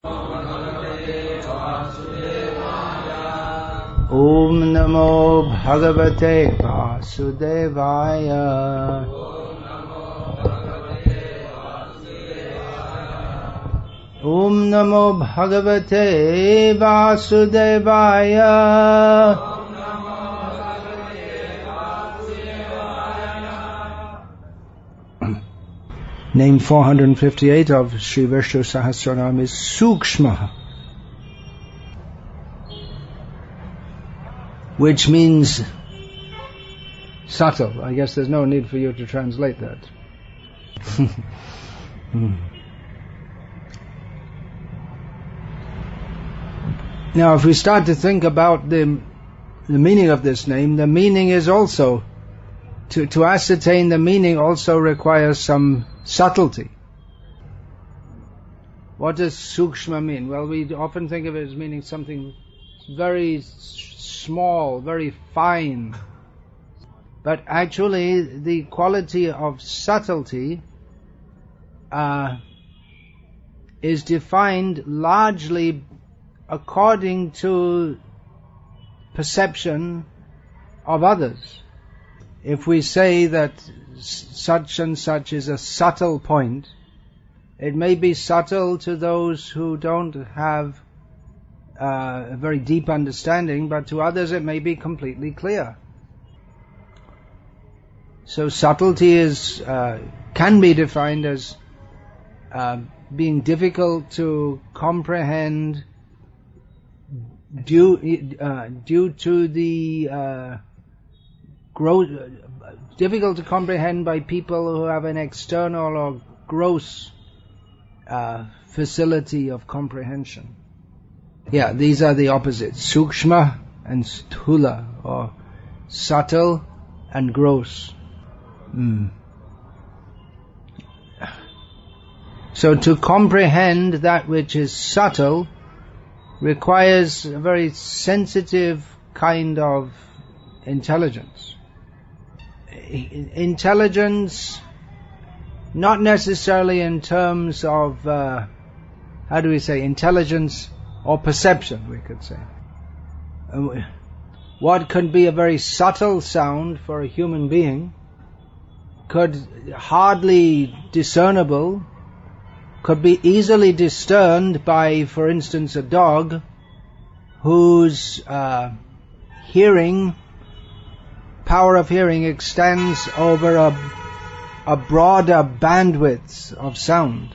Om Namo Bhagavate Vasudevaya. Om Namo Bhagavate Vasudevaya. Name 458 of Sri Vishnu Sahasranama is Suksmah, which means subtle. I guess there's no need for you to translate that. Now, if we start to think about the meaning of this name, the meaning is also, to ascertain the meaning also requires some subtlety. What does Suksma mean? Well, we often think of it as meaning something very small, very fine. But actually, the quality of subtlety is defined largely according to perception of others. If we say that such and such is a subtle point, it may be subtle to those who don't have a very deep understanding, but to others it may be completely clear. So subtlety is can be defined as being difficult to comprehend due to the difficult to comprehend by people who have an external or gross facility of comprehension. Yeah, these are the opposites: Sukshma and Sthula, or subtle and gross. So to comprehend that which is subtle requires a very sensitive kind of intelligence. Intelligence, not necessarily in terms of, intelligence or perception, we could say. What could be a very subtle sound for a human being could hardly discernible, could be easily discerned by, for instance, a dog whose power of hearing extends over a broader bandwidth of sound.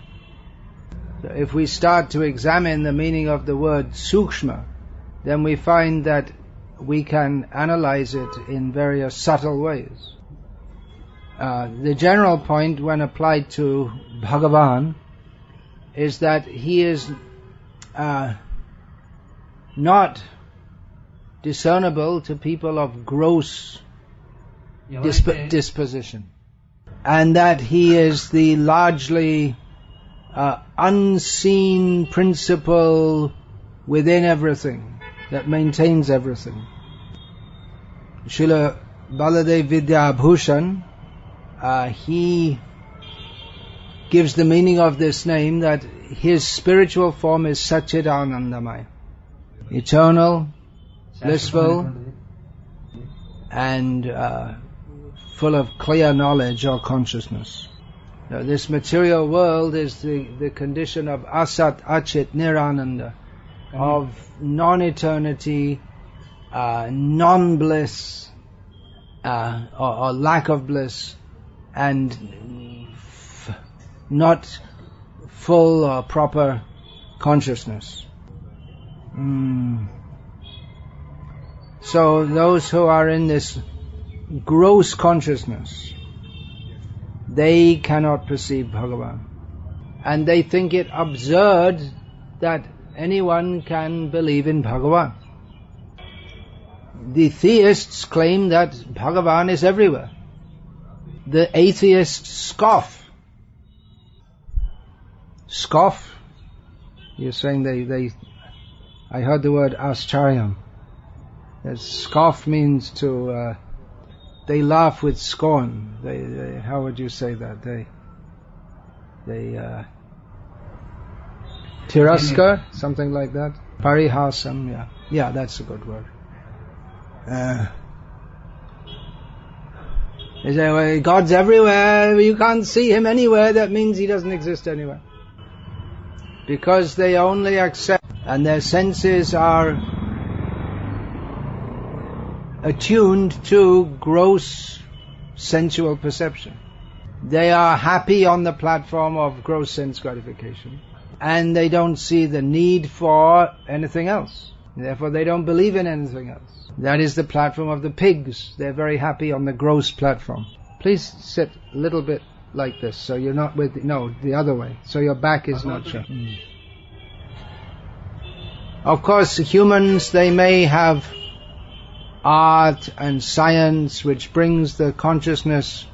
So if we start to examine the meaning of the word Sukshma, then we find that we can analyze it in various subtle ways. The general point when applied to Bhagavan is that he is not discernible to people of gross disposition, and that he is the largely unseen principle within everything that maintains everything. Srila Baladev Vidyabhushan, he gives the meaning of this name that his spiritual form is Satchidanandamaya, eternal, blissful, and full of clear knowledge or consciousness. Now, this material world is the condition of asat, achit, nirananda, of non-eternity, non-bliss, or lack of bliss, and not full or proper consciousness. So those who are in this gross consciousness, they cannot perceive Bhagavan. And they think it absurd that anyone can believe in Bhagavan. The theists claim that Bhagavan is everywhere. The atheists scoff. Scoff? You're saying they I heard the word ascharyam. Scoff means to they laugh with scorn. They how would you say that? Tiraskar, something like that. Parihasam, yeah. Yeah, that's a good word. They say, well, God's everywhere, you can't see Him anywhere, that means He doesn't exist anywhere. Because they only accept, and their senses are attuned to gross sensual perception. They are happy on the platform of gross sense gratification, and they don't see the need for anything else. Therefore they don't believe in anything else. That is the platform of the pigs. They're very happy on the gross platform. Please sit a little bit like this, so you're not with, no, the other way, so your back is not shown. Of course, humans, they may have art and science which brings the consciousness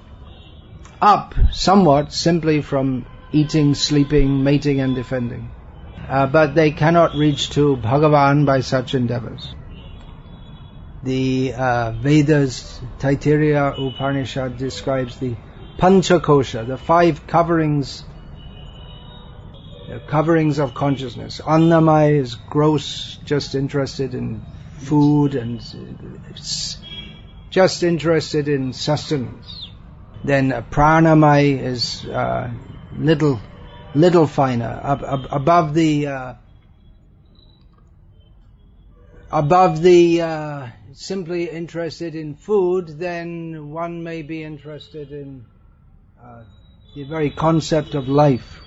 up somewhat simply from eating, sleeping, mating and defending. But they cannot reach to Bhagavan by such endeavors. The Vedas, Taittiriya Upanishad describes the Panchakosha, the 5 coverings of consciousness. Annamaya is gross, just interested in food and just interested in sustenance. Then Pranamaya is little finer, above the simply interested in food. Then one may be interested in the very concept of life.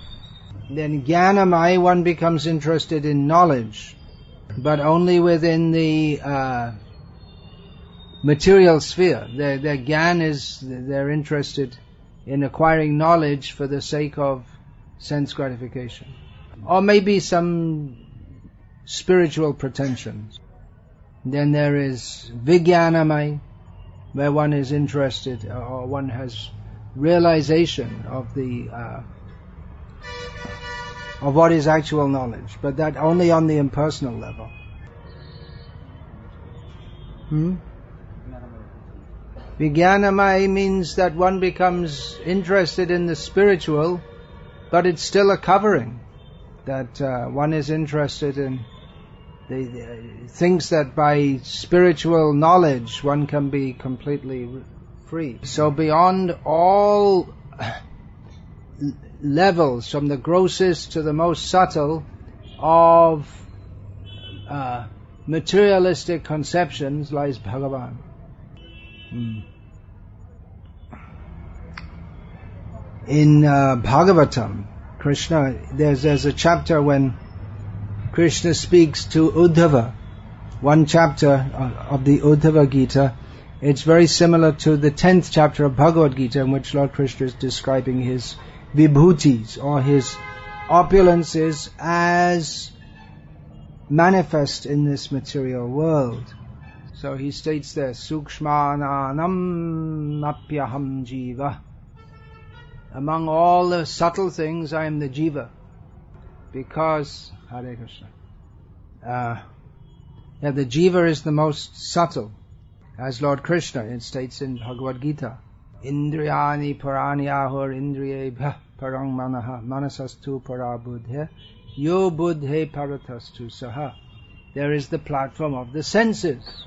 Then Jnanamaya, one becomes interested in knowledge, but only within the material sphere. Their Jnana is, they're interested in acquiring knowledge for the sake of sense gratification. Or maybe some spiritual pretensions. Then there is Vijnanamaya, where one is interested, or one has realization of the of what is actual knowledge, but that only on the impersonal level. Vijnanamaya means that one becomes interested in the spiritual, but it's still a covering. That one is interested in thinks that by spiritual knowledge one can be completely free. So beyond all levels, from the grossest to the most subtle of materialistic conceptions, lies Bhagavan. In Bhagavatam, Krishna, there's a chapter when Krishna speaks to Uddhava, one chapter of the Uddhava Gita. It's very similar to the 10th chapter of Bhagavad Gita, in which Lord Krishna is describing his vibhutis, or his opulences, as manifest in this material world. So he states there, Suksmananam apyaham jiva. Among all the subtle things, I am the jiva. Because, Hare Krishna, the jiva is the most subtle. As Lord Krishna, it states in Bhagavad Gita, Indriyani parani ahur indriyebhya parang manaha manasastu parabuddhe yo buddhe paratastu saha. There is the platform of the senses.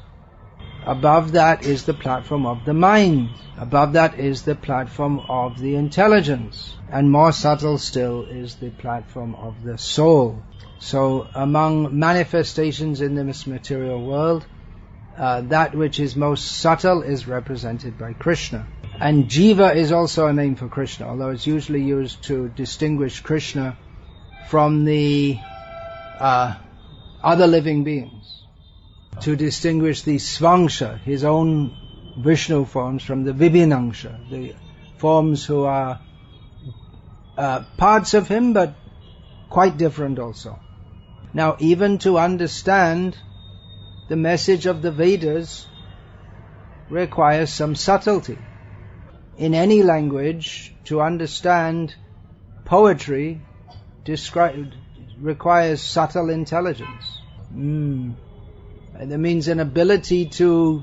Above that is the platform of the mind. Above that is the platform of the intelligence. And more subtle still is the platform of the soul. So among manifestations in this material world, that which is most subtle is represented by Krishna. And Jiva is also a name for Krishna, although it's usually used to distinguish Krishna from the other living beings, to distinguish the Svangsha, his own Vishnu forms, from the Vibhinangsha, the forms who are parts of him but quite different also. Now, even to understand the message of the Vedas requires some subtlety. In any language, to understand poetry requires subtle intelligence. That means an ability to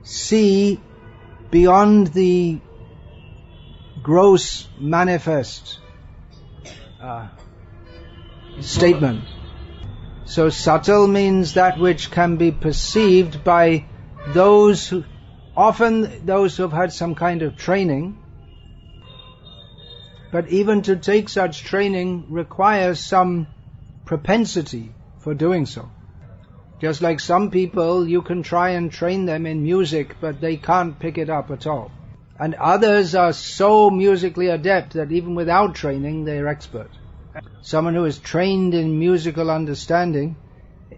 see beyond the gross manifest. statement. So subtle means that which can be perceived by those who have had some kind of training. But even to take such training requires some propensity for doing so. Just like some people, you can try and train them in music, but they can't pick it up at all. And others are so musically adept that even without training, they're expert. Someone who is trained in musical understanding,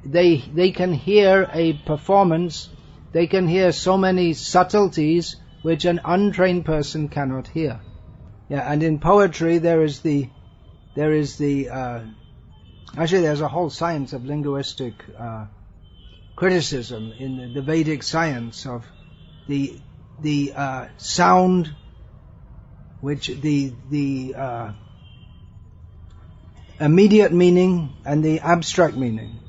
they can hear a performance, they can hear so many subtleties which an untrained person cannot hear. Yeah, and in poetry there's a whole science of linguistic criticism in the Vedic science of the sound, which the immediate meaning and the abstract meaning,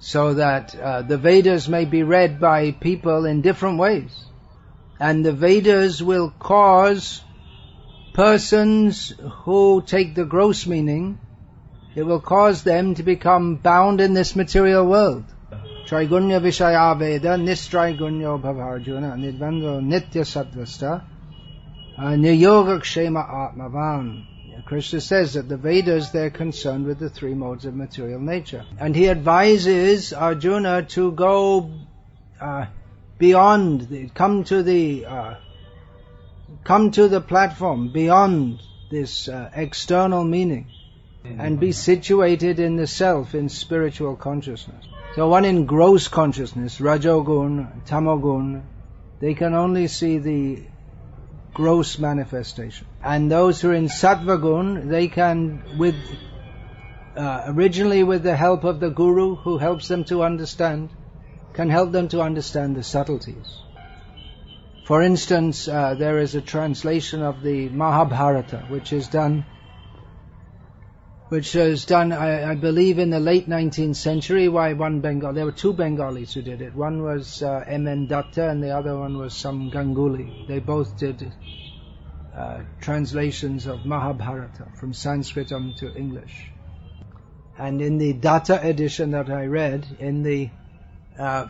so that the Vedas may be read by people in different ways. And the Vedas will cause persons who take the gross meaning, it will cause them to become bound in this material world. Traigunya Vishaya Veda Nistraigunyo Bhavarjuna Nidvando Nitya Sattvasta Niyoga Kshema Atmavan. Krishna says that the Vedas, they're concerned with the three modes of material nature. And he advises Arjuna to go beyond, come to the platform, beyond this external meaning, and be situated in the self, in spiritual consciousness. So one in gross consciousness, Rajogun, Tamogun, they can only see the gross manifestation. And those who are in Sattvagun, they can, originally with the help of the Guru, who helps them to understand, can help them to understand the subtleties. For instance, there is a translation of the Mahabharata, which is done, I believe, in the late 19th century by there were two Bengalis who did it. One was M.N. Datta and the other one was some Ganguly. They both did translations of Mahabharata from Sanskrit to English. And in the Datta edition that I read, in the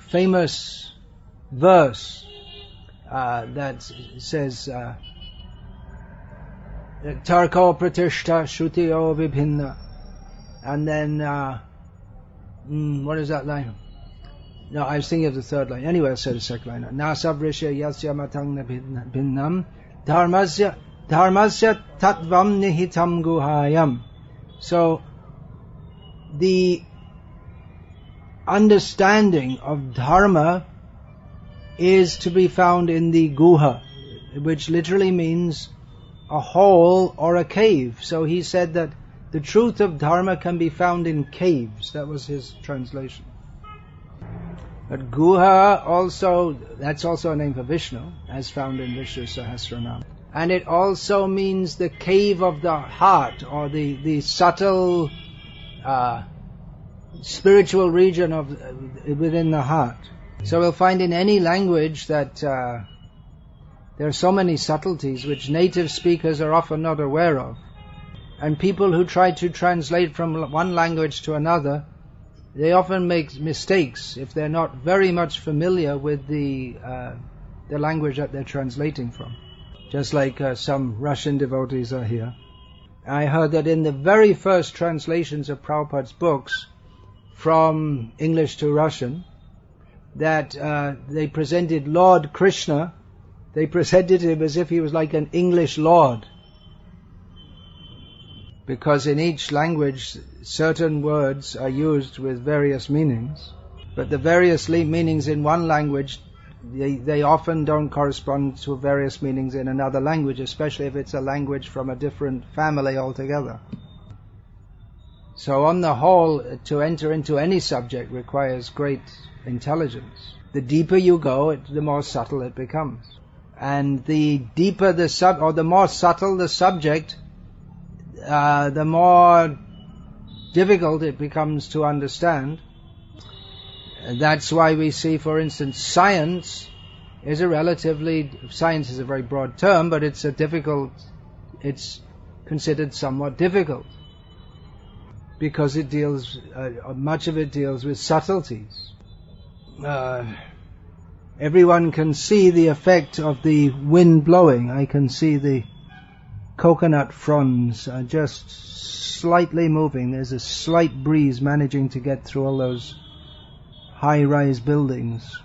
famous verse that says Tarko Pratishta Shutiyo Vibhinna, and then what is that line? No, I was thinking of the third line. Anyway, I said the second line. Nasavrisya yasya matang bhinnam dharmasya tatvam nihitam guhayam. So the understanding of dharma is to be found in the guha, which literally means a hole or a cave. So he said that the truth of dharma can be found in caves. That was his translation. But guha also, that's also a name for Vishnu, as found in Vishnu Sahasranama. And it also means the cave of the heart, or the subtle spiritual region of within the heart. So we'll find in any language that there are so many subtleties which native speakers are often not aware of. And people who try to translate from one language to another, they often make mistakes if they're not very much familiar with the language that they're translating from. Just like some Russian devotees are here. I heard that in the very first translations of Prabhupada's books from English to Russian, that they presented Lord Krishna, they presented him as if he was like an English lord. Because in each language certain words are used with various meanings, but the various meanings in one language, they often don't correspond to various meanings in another language, especially if it's a language from a different family altogether. So on the whole, to enter into any subject requires great intelligence. The deeper you go, the more subtle it becomes. And the deeper the more subtle the subject, the more difficult it becomes to understand. That's why we see, for instance, science is a very broad term, but it's considered somewhat difficult. because it deals, much of it deals with subtleties. Everyone can see the effect of the wind blowing. I can see the coconut fronds are just slightly moving. There's a slight breeze managing to get through all those high-rise buildings.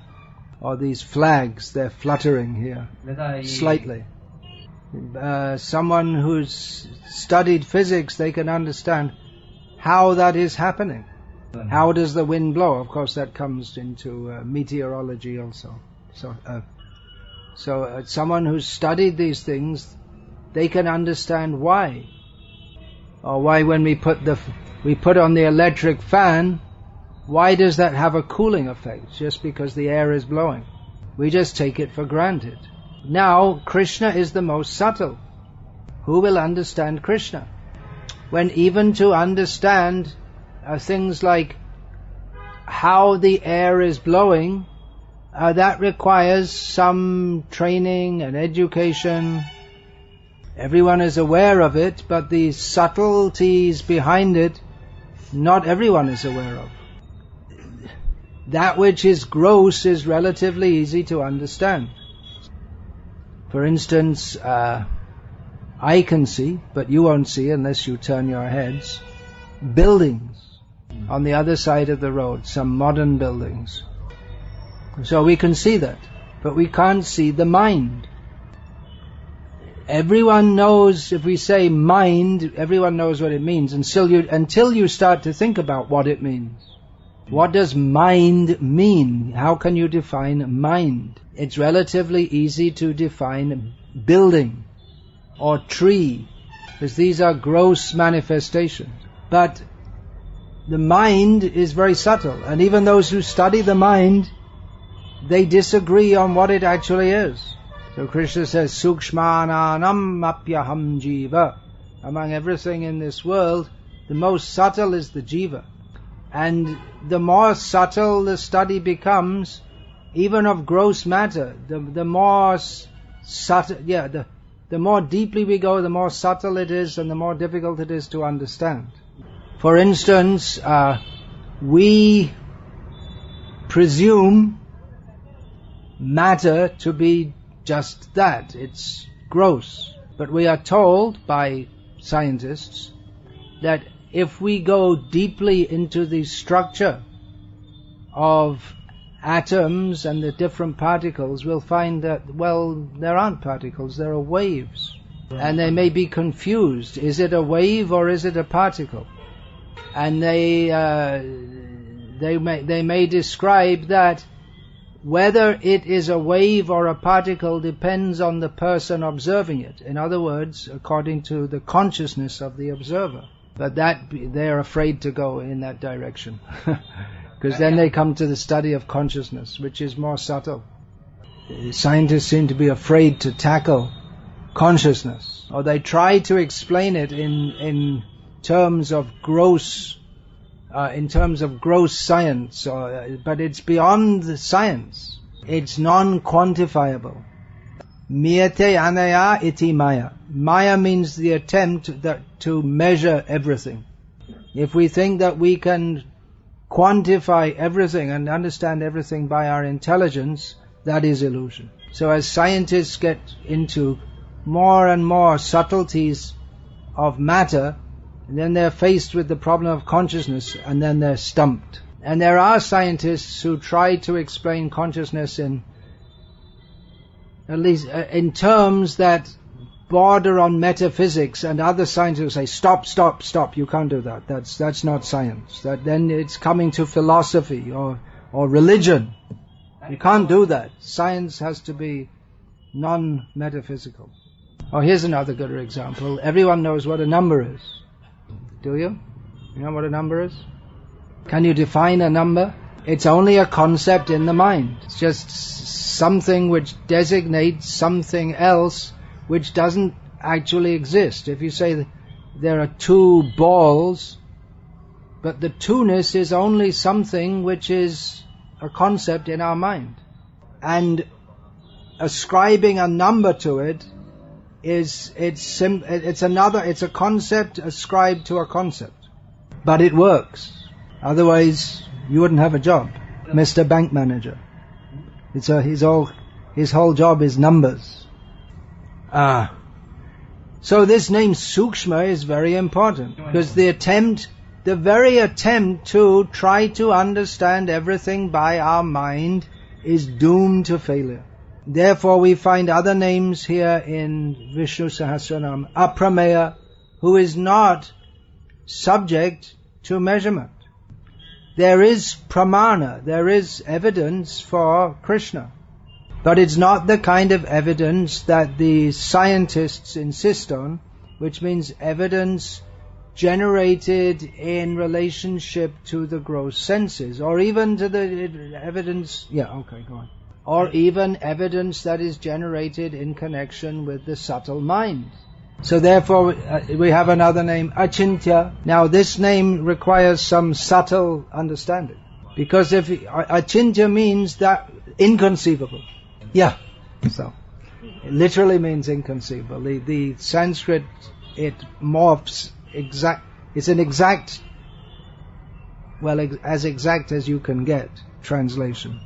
Or these flags, they're fluttering here, slightly. Someone who's studied physics, they can understand how that is happening. How does the wind blow? Of course, that comes into meteorology also. So someone who's studied these things, they can understand why. Or why when we put on the electric fan, why does that have a cooling effect? Just because the air is blowing. We just take it for granted. Now, Krishna is the most subtle. Who will understand Krishna? When even to understand things like how the air is blowing, that requires some training and education. Everyone is aware of it, but the subtleties behind it, not everyone is aware of. That which is gross is relatively easy to understand. For instance, I can see, but you won't see unless you turn your heads, buildings on the other side of the road, some modern buildings. So we can see that, but we can't see the mind. Everyone knows, if we say mind, everyone knows what it means until you start to think about what it means. What does mind mean? How can you define mind? It's relatively easy to define building or tree, because these are gross manifestations. But the mind is very subtle, and even those who study the mind, they disagree on what it actually is. So Krishna says, Suksmananam apyaham jiva. Among everything in this world, the most subtle is the jiva. And the more subtle the study becomes, even of gross matter, the more subtle, the more deeply we go, the more subtle it is, and the more difficult it is to understand. For instance, we presume matter to be just that. It's gross. But we are told by scientists that if we go deeply into the structure of atoms and the different particles, we'll find that, well, there aren't particles, there are waves. And they may be confused. Is it a wave or is it a particle? And they may describe that whether it is a wave or a particle depends on the person observing it. In other words, according to the consciousness of the observer. But they're afraid to go in that direction. Because then they come to the study of consciousness, which is more subtle. Scientists seem to be afraid to tackle consciousness. Or they try to explain it in terms of gross science, but it's beyond the science. It's non-quantifiable. Miyate anaya iti maya. Maya means the attempt to measure everything. If we think that we can quantify everything and understand everything by our intelligence, that is illusion. So as scientists get into more and more subtleties of matter, and then they're faced with the problem of consciousness, and then they're stumped. And there are scientists who try to explain consciousness in terms that border on metaphysics, and other scientists say, stop, you can't do that. That's not science. Then it's coming to philosophy or religion. You can't do that. Science has to be non-metaphysical. Oh, here's another good example. Everyone knows what a number is. Do you? You know what a number is? Can you define a number? It's only a concept in the mind. It's just something which designates something else which doesn't actually exist. If you say there are two balls, but the two-ness is only something which is a concept in our mind. And ascribing a number to it it's a concept ascribed to a concept. But it works. Otherwise, you wouldn't have a job. Mr. Bank Manager. His whole job is numbers. So this name Suksmah is very important, because the very attempt to try to understand everything by our mind is doomed to failure. Therefore we find other names here in Vishnu Sahasranama. Aprameya, who is not subject to measurement. There is pramana, there is evidence for Krishna. But it's not the kind of evidence that the scientists insist on, which means evidence generated in relationship to the gross senses, or even to the evidence, or even evidence that is generated in connection with the subtle mind. So therefore we have another name, Achintya. Now this name requires some subtle understanding, because if Achintya means that inconceivable. Yeah, so it literally means inconceivable. The Sanskrit, it morphs it's an exact, as exact as you can get translation.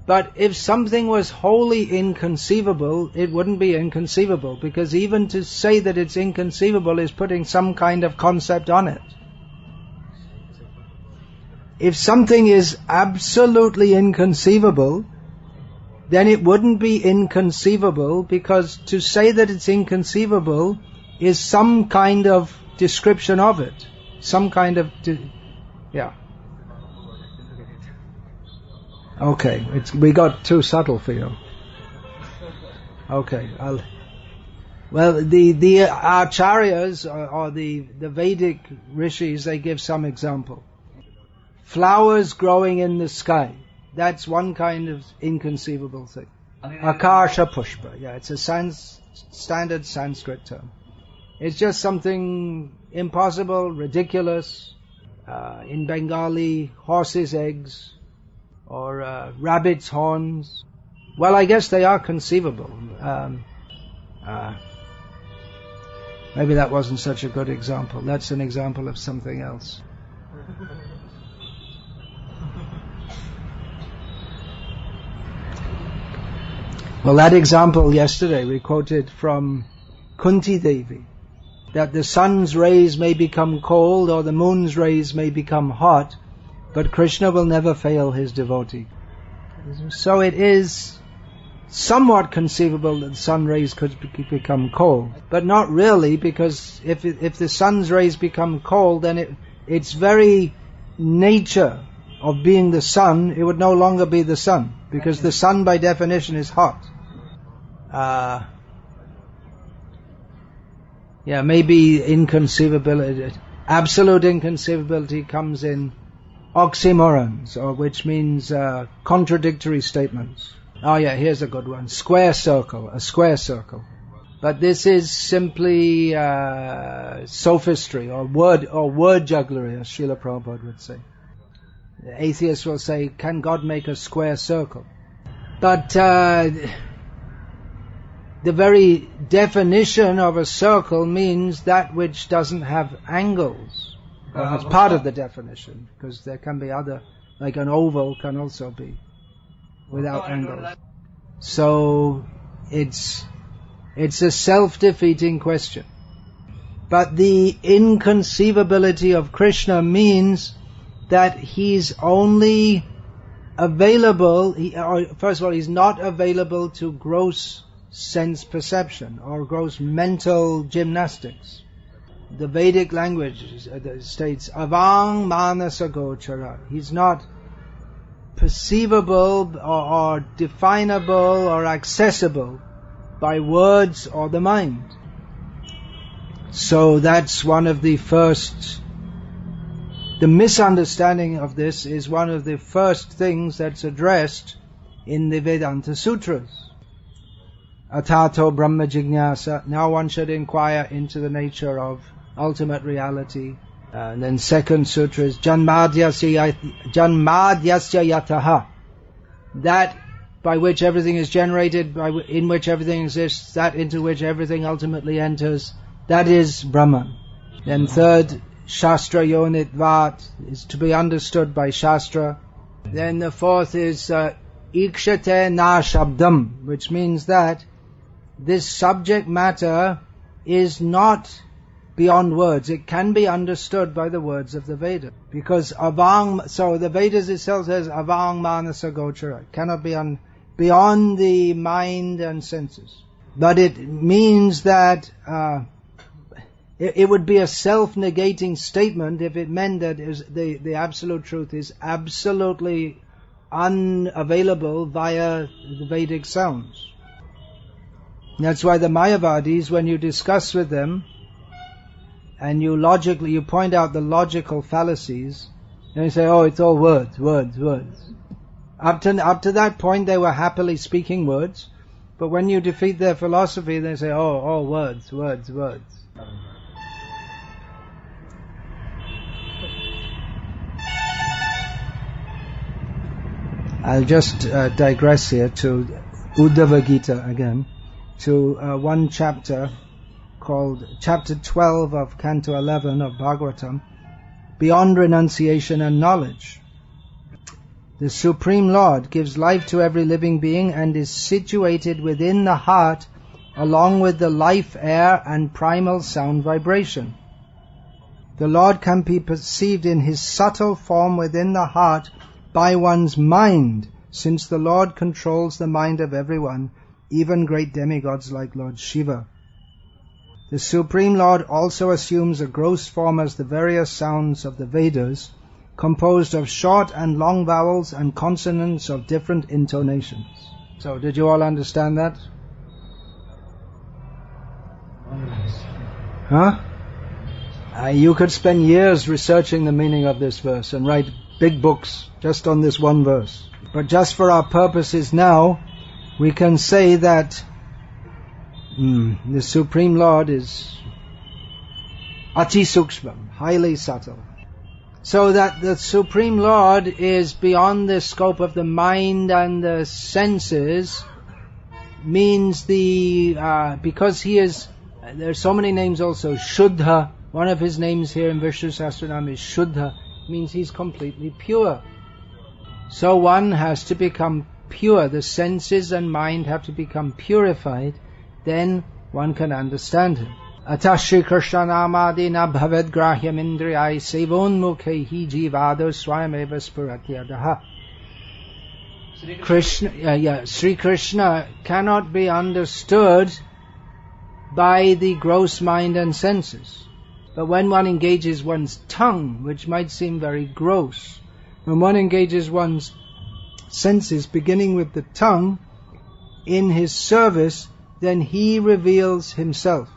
But if something was wholly inconceivable, it wouldn't be inconceivable, because even to say that it's inconceivable is putting some kind of concept on it. If something is absolutely inconceivable, then it wouldn't be inconceivable, because to say that it's inconceivable is some kind of description of it. Some kind of... Okay, we got too subtle for you. Okay, the acharyas or the Vedic rishis, they give some example. Flowers growing in the sky. That's one kind of inconceivable thing. Akasha pushpa. Yeah, it's a standard Sanskrit term. It's just something impossible, ridiculous. In Bengali, horses' eggs, or rabbits' horns. Well, I guess they are conceivable. Maybe that wasn't such a good example. That's an example of something else. Well, that example yesterday we quoted from Kunti Devi, that the sun's rays may become cold or the moon's rays may become hot, but Krishna will never fail his devotee. So it is somewhat conceivable that the sun rays could become cold, but not really, because if the sun's rays become cold, then its very nature of being the sun, it would no longer be the sun, because the sun by definition is hot. Maybe inconceivability, absolute inconceivability comes in oxymorons, or which means contradictory statements. Here's a good one. Square circle, a square circle. But this is simply sophistry or word jugglery, as Srila Prabhupada would say. The atheists will say, can God make a square circle? But the very definition of a circle means that which doesn't have angles. That's part of the definition, because there can be other, like an oval can also be without angles. So it's a self-defeating question. But the inconceivability of Krishna means that he's only available, first of all, he's not available to gross sense perception or gross mental gymnastics. The Vedic language states avang manasa gochara. He's not perceivable or definable or accessible by words or the mind. So that's one of the first, the misunderstanding of this is one of the first things that's addressed in the Vedanta Sutras. Atato Brahma Jignasa. Now one should inquire into the nature of ultimate reality. And then second sutra is Janmadyasya Yataha. That by which everything is generated, in which everything exists, that into which everything ultimately enters, that is Brahman. Then third, Shastra Yonitvat, is to be understood by Shastra. Then the fourth is Ikshate Na Shabdam, which means that this subject matter is not beyond words. It can be understood by the words of the Veda. Because so the Vedas itself says Avang Manasa Gochara. It cannot be beyond the mind and senses. But it means that it would be a self-negating statement if it meant that the absolute truth is absolutely unavailable via the Vedic sounds. That's why the Mayavadis, when you discuss with them, and you point out the logical fallacies, and you say, oh, it's all words. Up to that point, they were happily speaking words, but when you defeat their philosophy, they say, oh, all words. I'll just digress here to Uddhava Gita again, to one chapter called Chapter 12 of Canto 11 of Bhagavatam, Beyond Renunciation and Knowledge. The Supreme Lord gives life to every living being and is situated within the heart along with the life air and primal sound vibration. The Lord can be perceived in His subtle form within the heart by one's mind, since the Lord controls the mind of everyone, even great demigods like Lord Shiva. The Supreme Lord also assumes a gross form as the various sounds of the Vedas, composed of short and long vowels and consonants of different intonations. So, did you all understand that? Huh? You could spend years researching the meaning of this verse and write big books just on this one verse. But just for our purposes now, we can say that the Supreme Lord is Ati Suksmah, highly subtle. So that the Supreme Lord is beyond the scope of the mind and the senses means because He is, there are so many names also, Shuddha, one of His names here in Vishnu Sahasranama is Shuddha, means He's completely pure. So one has to become pure, the senses and mind have to become purified, then one can understand Him. Atah Shri Krishna namadi na bhaved grahyam indriyai sevonmukhehi jivado swayameva spuratyadaha. Sri Krishna cannot be understood by the gross mind and senses. But when one engages one's tongue, which might seem very gross, when one engages one's senses, beginning with the tongue, in His service, then He reveals Himself.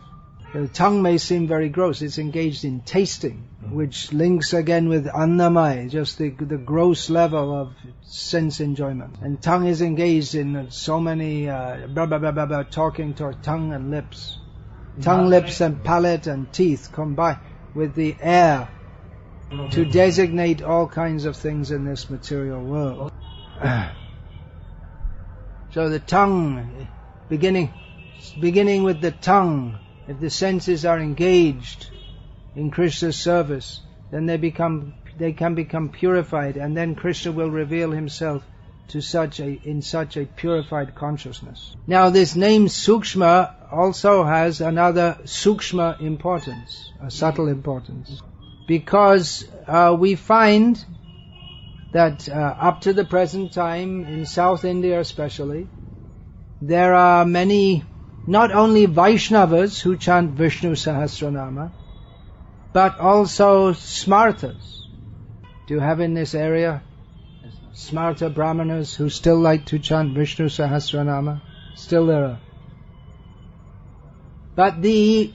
The tongue may seem very gross, it's engaged in tasting, which links again with annamai, just the gross level of sense enjoyment. And tongue is engaged in so many talking to tongue and lips. Tongue, lips and palate and teeth combine with the air to designate all kinds of things in this material world. So the tongue, beginning with the tongue, if the senses are engaged in Krishna's service, then they can become purified, and then Krishna will reveal Himself to in such a purified consciousness. Now this name Suksmah also has another Sukshma importance, a subtle importance, because we find that up to the present time, in South India especially, there are many, not only Vaishnavas who chant Vishnu Sahasranama, but also Smartas. Do you have in this area Smarta Brahmanas who still like to chant Vishnu Sahasranama? Still there are. But the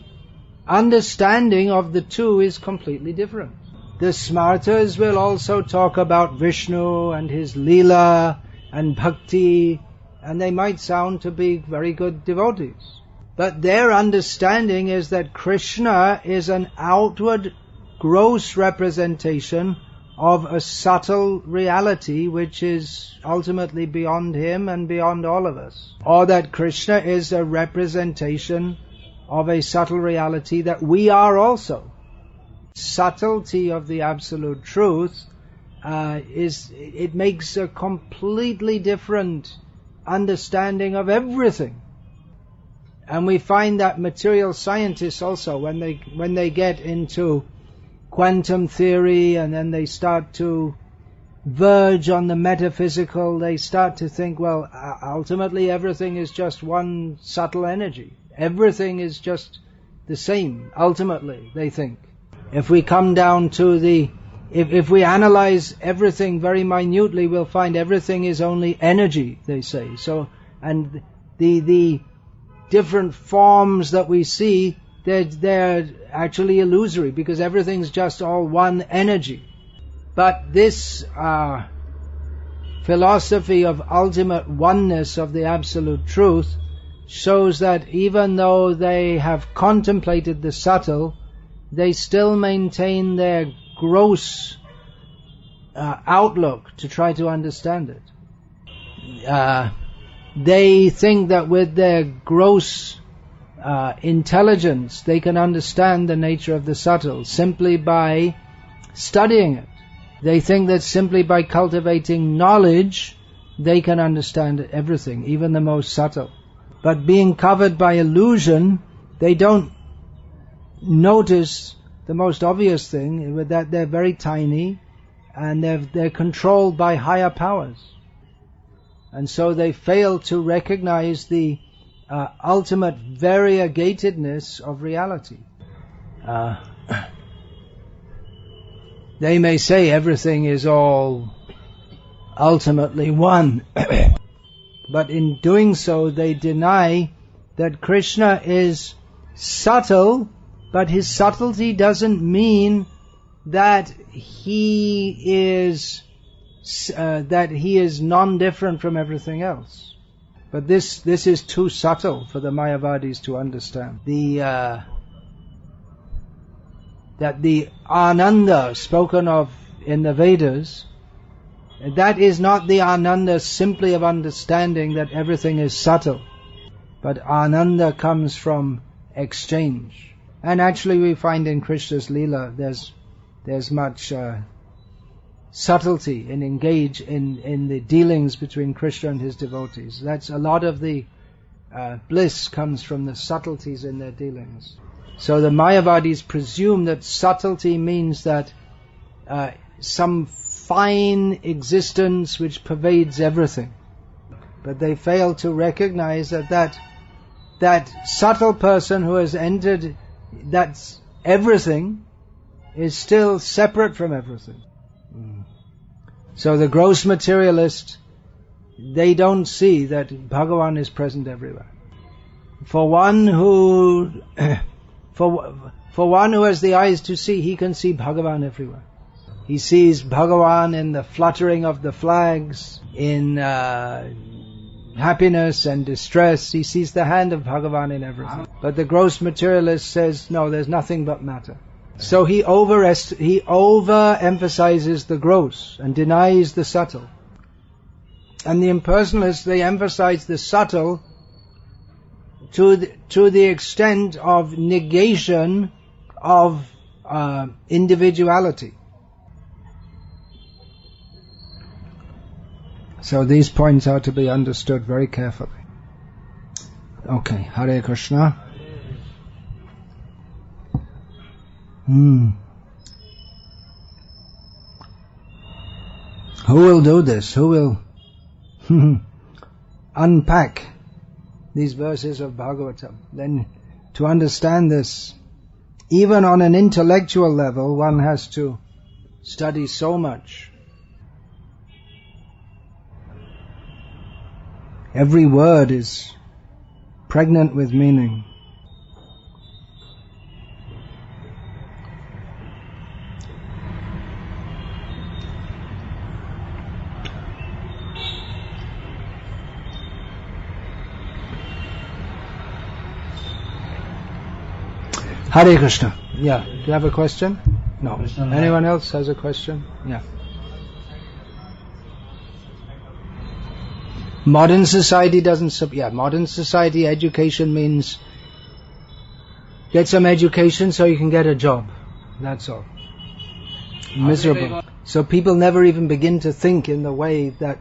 understanding of the two is completely different. The Smartas will also talk about Vishnu and his Leela and Bhakti, and they might sound to be very good devotees. But their understanding is that Krishna is an outward, gross representation of a subtle reality which is ultimately beyond him and beyond all of us. Or that Krishna is a representation of a subtle reality that we are also. Subtlety of the absolute truth it makes a completely different understanding of everything. And we find that material scientists also, when they get into quantum theory and then they start to verge on the metaphysical, they start to think, well, ultimately everything is just one subtle energy. Everything is just the same, ultimately, they think. If we come down to if we analyze everything very minutely, we'll find everything is only energy, they say. So, and the different forms that we see, they're actually illusory, because everything's just all one energy. But this philosophy of ultimate oneness of the absolute truth shows that even though they have contemplated the subtle, they still maintain their gross outlook to try to understand it. They think that with their gross intelligence they can understand the nature of the subtle simply by studying it. They think that simply by cultivating knowledge they can understand everything, even the most subtle. But being covered by illusion, they don't notice the most obvious thing, that they're very tiny and they're controlled by higher powers. And so they fail to recognize the ultimate variegatedness of reality. They may say everything is all ultimately one, but in doing so they deny that Krishna is subtle, but his subtlety doesn't mean that he is non-different from everything else. But this is too subtle for the Mayavadis to understand. That the Ananda spoken of in the Vedas, that is not the Ananda simply of understanding that everything is subtle, but Ananda comes from exchange. And actually we find in Krishna's Leela there's much subtlety and engage in the dealings between Krishna and his devotees. That's a lot of the bliss comes from the subtleties in their dealings. So the Mayavadis presume that subtlety means that some fine existence which pervades everything. But they fail to recognize that subtle person who has entered that's everything is still separate from everything. So the gross materialist, they don't see that Bhagavan is present everywhere. For one who has the eyes to see, he can see Bhagavan everywhere. He sees Bhagavan in the fluttering of the flags, in happiness and distress. He sees the hand of Bhagavan in everything. But the gross materialist says, no, there's nothing but matter. So he overemphasizes the gross and denies the subtle. And the impersonalists, they emphasize the subtle to the extent of negation of individuality. So these points are to be understood very carefully. Okay, Hare Krishna. Who will do this? Who will unpack these verses of Bhagavatam? Then to understand this, even on an intellectual level, one has to study so much. Every word is pregnant with meaning. Hare Krishna. Yeah, do you have a question? No. Anyone else has a question? Yeah. Modern society modern society education means get some education so you can get a job. That's all. Miserable. So people never even begin to think in the way that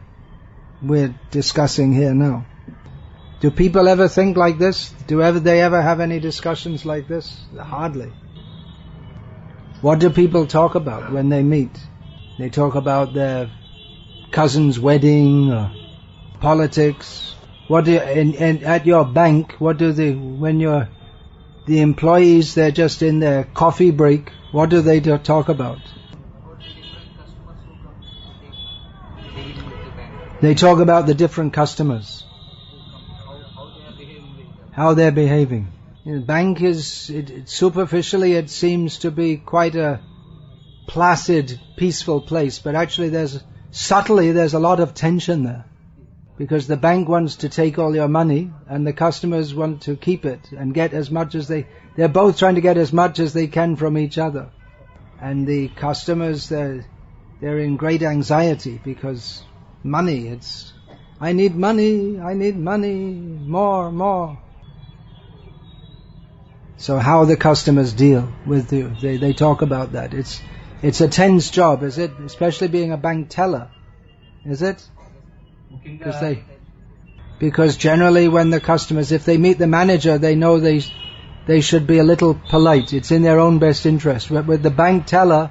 we're discussing here now. Do people ever think like this? They ever have any discussions like this? Hardly. What do people talk about when they meet? They talk about their cousin's wedding, or politics. What do at your bank? What do the employees? They're just in their coffee break. What do they talk about? They talk about the different customers, how they're behaving. The bank is, superficially it seems to be quite a placid, peaceful place, but actually there's a lot of tension there. Because the bank wants to take all your money and the customers want to keep it and get as much as they're both trying to get as much as they can from each other. And the customers, they're in great anxiety because money, I need money, more. So how the customers deal with you, they talk about that. It's a tense job, is it? Especially being a bank teller, is it? Because generally when the customers, if they meet the manager, they know they should be a little polite. It's in their own best interest. But with the bank teller,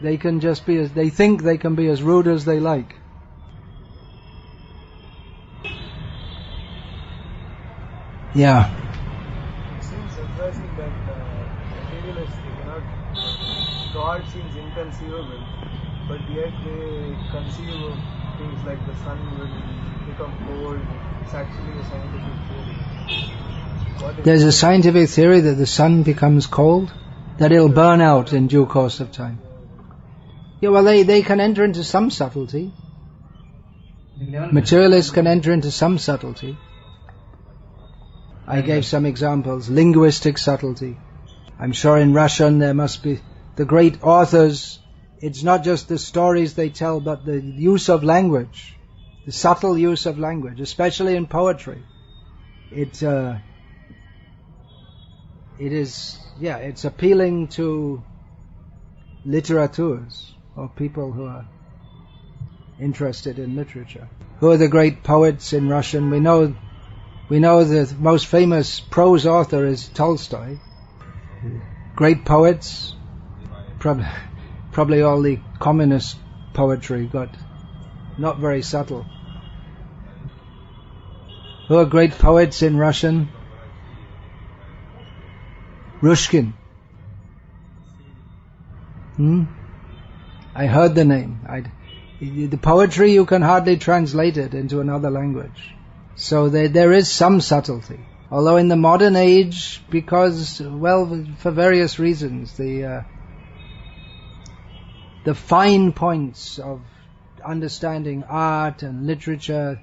they can just be they think they can be as rude as they like. Yeah. It seems surprising that materialists cannot. God seems inconceivable, but yet they conceive of things like the sun will become cold. It's actually a scientific theory. There's a scientific theory that the sun becomes cold, that it'll burn out in due course of time. Yeah, well, they can enter into some subtlety. Materialists can enter into some subtlety. I gave some examples. Linguistic subtlety. I'm sure in Russian there must be the great authors. It's not just the stories they tell, but the use of language, the subtle use of language, especially in poetry. It's appealing to litterateurs, or people who are interested in literature. Who are the great poets in Russian? We know the most famous prose author is Tolstoy. Great poets, probably all the communist poetry got not very subtle. Who are great poets in Russian? Pushkin. I heard the name. The poetry, you can hardly translate it into another language. So there is some subtlety. Although in the modern age, because, for various reasons, the fine points of understanding art and literature,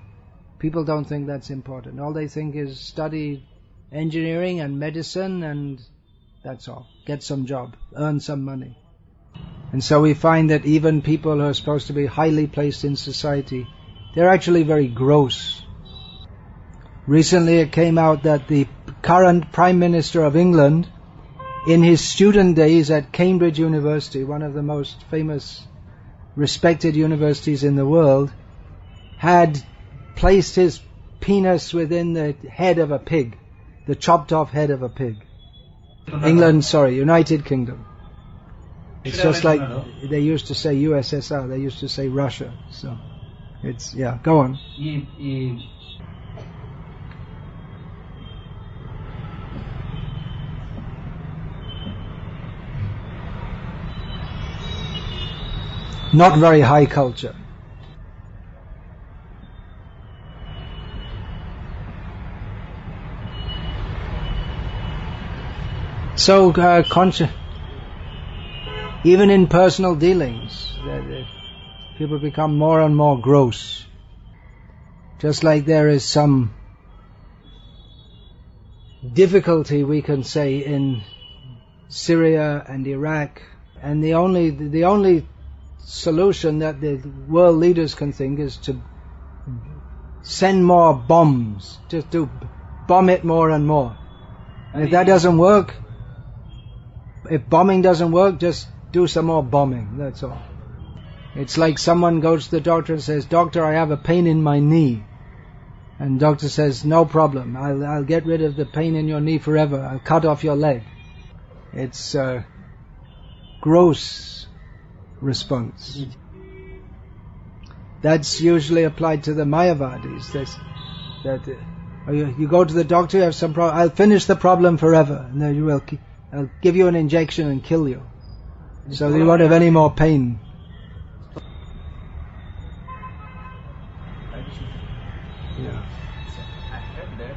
people don't think that's important. All they think is study engineering and medicine and that's all. Get some job, earn some money. And so we find that even people who are supposed to be highly placed in society, they're actually very gross. Recently it came out that the current Prime Minister of England, in his student days at Cambridge University, one of the most famous, respected universities in the world, had placed his penis within the head of a pig, the chopped off head of a pig. United Kingdom. It's just like they used to say USSR, they used to say Russia. So go on. Not very high culture. So, even in personal dealings, people become more and more gross. Just like there is some difficulty, we can say, in Syria and Iraq And the only solution that the world leaders can think is to send more bombs, just to bomb it more and more. And if that doesn't work, if bombing doesn't work, just do some more bombing, that's all. It's like someone goes to the doctor and says, "Doctor, I have a pain in my knee." And the doctor says, "No problem, I'll get rid of the pain in your knee forever, I'll cut off your leg." It's a gross response. That's usually applied to the Mayavadis. You go to the doctor, you have some problem, "I'll finish the problem forever, and then I'll give you an injection and kill you, so that you won't have any more pain." Yeah. So I heard that,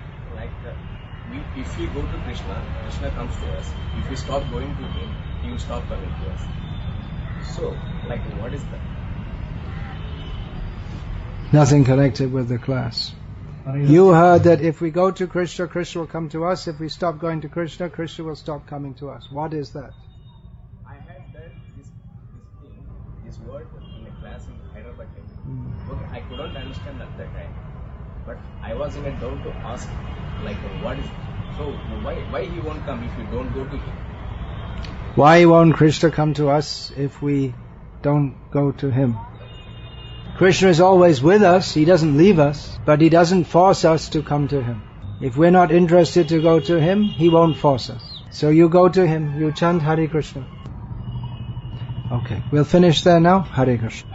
if we go to Krishna, Krishna comes to us. If we stop going to him, he will stop coming to us. So, what is that? Nothing connected with the class. You heard that if we go to Krishna, Krishna will come to us. If we stop going to Krishna, Krishna will stop coming to us. What is that? I heard that this word in a class in Hyderabad. Okay, I couldn't understand at that time. But I was in a doubt to ask, what is it? So why he won't come if we don't go to him? Why won't Krishna come to us if we don't go to him? Krishna is always with us, he doesn't leave us, but he doesn't force us to come to him. If we're not interested to go to him, he won't force us. So you go to him, you chant Hare Krishna. Okay, we'll finish there now. Hare Krishna.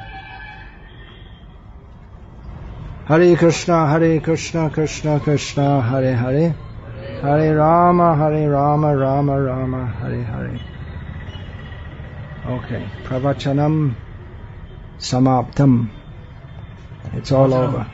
Hare Krishna, Krishna Krishna, Hare Hare. Hare Rama, Rama Rama, Hare Hare. Okay, pravachanam samaptam. It's all over.